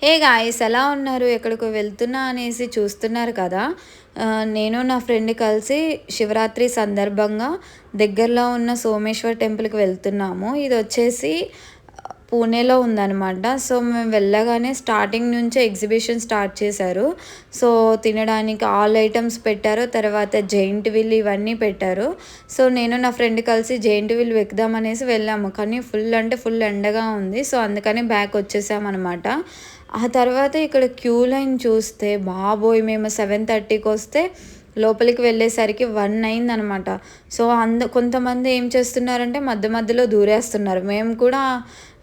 Hey guys, ఎలా ఉన్నారు? ఎక్కడికో వెళ్తున్నా అనేసి చూస్తున్నారు కదా. నేను నా ఫ్రెండ్ కలిసి శివరాత్రి సందర్భంగా దగ్గరలో ఉన్న సోమేశ్వర్ టెంపుల్కి వెళ్తున్నాము. ఇది వచ్చేసి పూణేలో ఉందన్నమాట. సో మేము వెళ్ళగానే స్టార్టింగ్ నుంచే ఎగ్జిబిషన్ స్టార్ట్ చేశారు. సో తినడానికి ఆల్ ఐటమ్స్ పెట్టారు, తర్వాత జైంట్ వీల్ ఇవన్నీ పెట్టారు. సో నేను నా ఫ్రెండ్ కలిసి జైంట్ వీల్ ఎక్కుదామనేసి వెళ్ళాము, కానీ ఫుల్ అంటే ఫుల్ ఎండగా ఉంది. సో అందుకని బ్యాక్ వచ్చేసామన్నమాట. ఆ తర్వాత ఇక్కడ క్యూ లైన్ చూస్తే బాబోయ్, మేము 7:30కి వస్తే లోపలికి వెళ్ళేసరికి 1 అయిందనమాట. సో కొంతమంది ఏం చేస్తున్నారంటే మధ్య మధ్యలో దూరేస్తున్నారు. మేము కూడా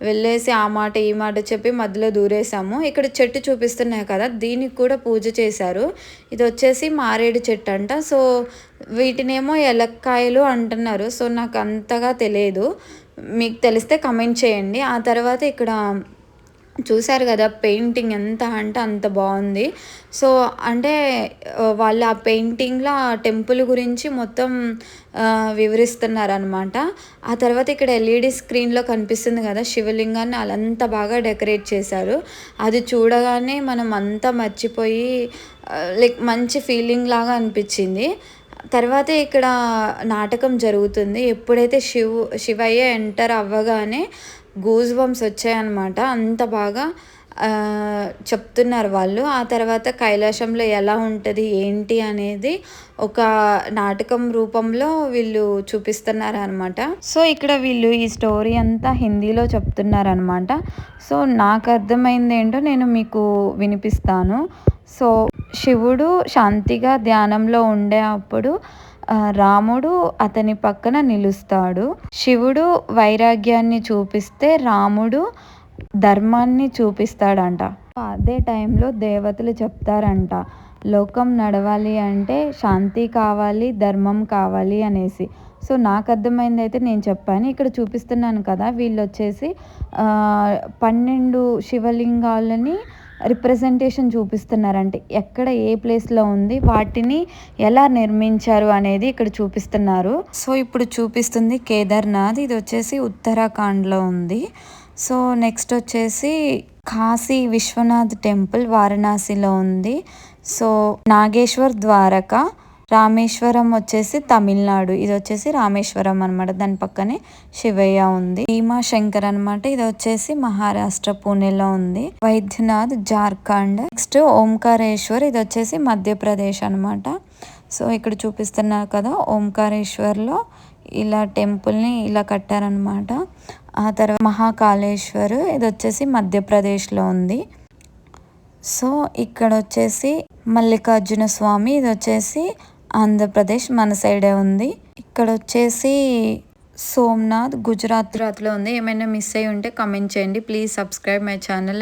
వెళ్ళేసి ఆ మాట ఈ మాట చెప్పి మధ్యలో దూరేసాము. ఇక్కడ చెట్టు చూపిస్తున్నాయి కదా, దీనికి కూడా పూజ చేశారు. ఇది వచ్చేసి మారేడు చెట్టు అంట. సో వీటినేమో ఎలక్కాయలు అంటున్నారు. సో నాకు అంతగా తెలియదు, మీకు తెలిస్తే కమెంట్ చేయండి. ఆ తర్వాత ఇక్కడ చూశారు కదా, పెయింటింగ్ ఎంత అంటే అంత బాగుంది. సో అంటే వాళ్ళు ఆ పెయింటింగ్లో ఆ టెంపుల్ గురించి మొత్తం వివరిస్తున్నారనమాట. ఆ తర్వాత ఇక్కడ ఎల్ఈడి స్క్రీన్లో కనిపిస్తుంది కదా శివలింగాన్ని, అలంతా బాగా డెకరేట్ చేశారు. అది చూడగానే మనం అంతా మర్చిపోయి లైక్ మంచి ఫీలింగ్ లాగా అనిపించింది. తర్వాత ఇక్కడ నాటకం జరుగుతుంది. ఎప్పుడైతే శివయ్య ఎంటర్ అవ్వగానే గూస్ బంప్స్ వచ్చాయన్నమాట. అంత బాగా చెప్తున్నారు వాళ్ళు. ఆ తర్వాత కైలాసంలో ఎలా ఉంటుంది ఏంటి అనేది ఒక నాటకం రూపంలో వీళ్ళు చూపిస్తున్నారనమాట. సో ఇక్కడ వీళ్ళు ఈ స్టోరీ అంతా హిందీలో చెప్తున్నారనమాట. సో నాకు అర్థమైంది ఏంటో నేను మీకు వినిపిస్తాను. సో శివుడు శాంతిగా ధ్యానంలో ఉండే అప్పుడు రాముడు అతని పక్కన నిలుస్తాడు. శివుడు వైరాగ్యాన్ని చూపిస్తే రాముడు ధర్మాన్ని చూపిస్తాడంట. అదే టైంలో దేవతలు చెప్తారంట, లోకం నడవాలి అంటే శాంతి కావాలి, ధర్మం కావాలి అనేసి. సో నాకు అర్థమైంది అయితే నేను చెప్పాను. ఇక్కడ చూపిస్తున్నాను కదా, వీళ్ళు వచ్చేసి 12 శివలింగాలని రిప్రజెంటేషన్ చూపిస్తున్నారంటే ఎక్కడ ఏ ప్లేస్లో ఉంది, వాటిని ఎలా నిర్మించారు అనేది ఇక్కడ చూపిస్తున్నారు. సో ఇప్పుడు చూపిస్తుంది కేదార్నాథ్, ఇది వచ్చేసి ఉత్తరాఖండ్లో ఉంది. సో నెక్స్ట్ వచ్చేసి కాశీ విశ్వనాథ్ టెంపుల్ వారణాసిలో ఉంది. సో నాగేశ్వర్ ద్వారకా, రామేశ్వరం వచ్చేసి తమిళనాడు, ఇది వచ్చేసి రామేశ్వరం అనమాట. దాని పక్కనే శివయ్య ఉంది. భీమాశంకర్ అనమాట, ఇది వచ్చేసి మహారాష్ట్ర పూణేలో ఉంది. వైద్యనాథ్ జార్ఖండ్. నెక్స్ట్ ఓంకారేశ్వర్, ఇది వచ్చేసి మధ్యప్రదేశ్ అనమాట. సో ఇక్కడ చూపిస్తున్నారు కదా, ఓంకారేశ్వర్లో ఇలా టెంపుల్ని ఇలా కట్టారనమాట. ఆ తర్వాత మహాకాళేశ్వర్, ఇది వచ్చేసి మధ్యప్రదేశ్లో ఉంది. సో ఇక్కడ వచ్చేసి మల్లికార్జున స్వామి, ఇది వచ్చేసి ఆంధ్రప్రదేశ్ మన సైడే ఉంది. ఇక్కడ వచ్చేసి సోమనాథ్ గుజరాత్లో ఉంది. ఏమైనా మిస్ అయ్యి ఉంటే కమెంట్ చేయండి. Please subscribe my channel.